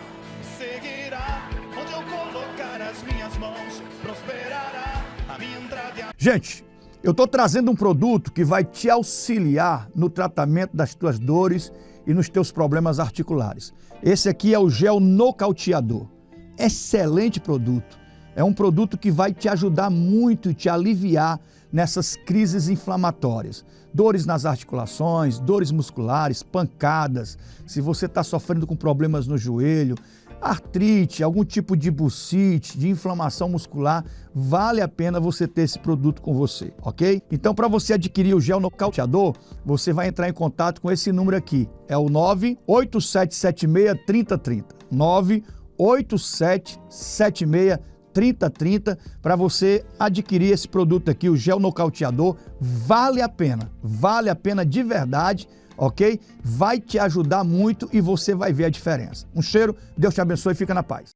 seguirá. Onde eu colocar as minhas mãos, prosperará a minha entrada e a... Gente, eu estou trazendo um produto que vai te auxiliar no tratamento das tuas dores e nos teus problemas articulares. Esse aqui é o gel nocauteador. Excelente produto, é um produto que vai te ajudar muito e te aliviar nessas crises inflamatórias, dores nas articulações, dores musculares, pancadas, se você está sofrendo com problemas no joelho, artrite, algum tipo de bursite, de inflamação muscular, vale a pena você ter esse produto com você, ok? Então, para você adquirir o gel nocauteador, você vai entrar em contato com esse número aqui, é o 987763030, 987763030, para você adquirir esse produto aqui, o gel nocauteador. Vale a pena de verdade, ok? Vai te ajudar muito e você vai ver a diferença. Um cheiro, Deus te abençoe e fica na paz.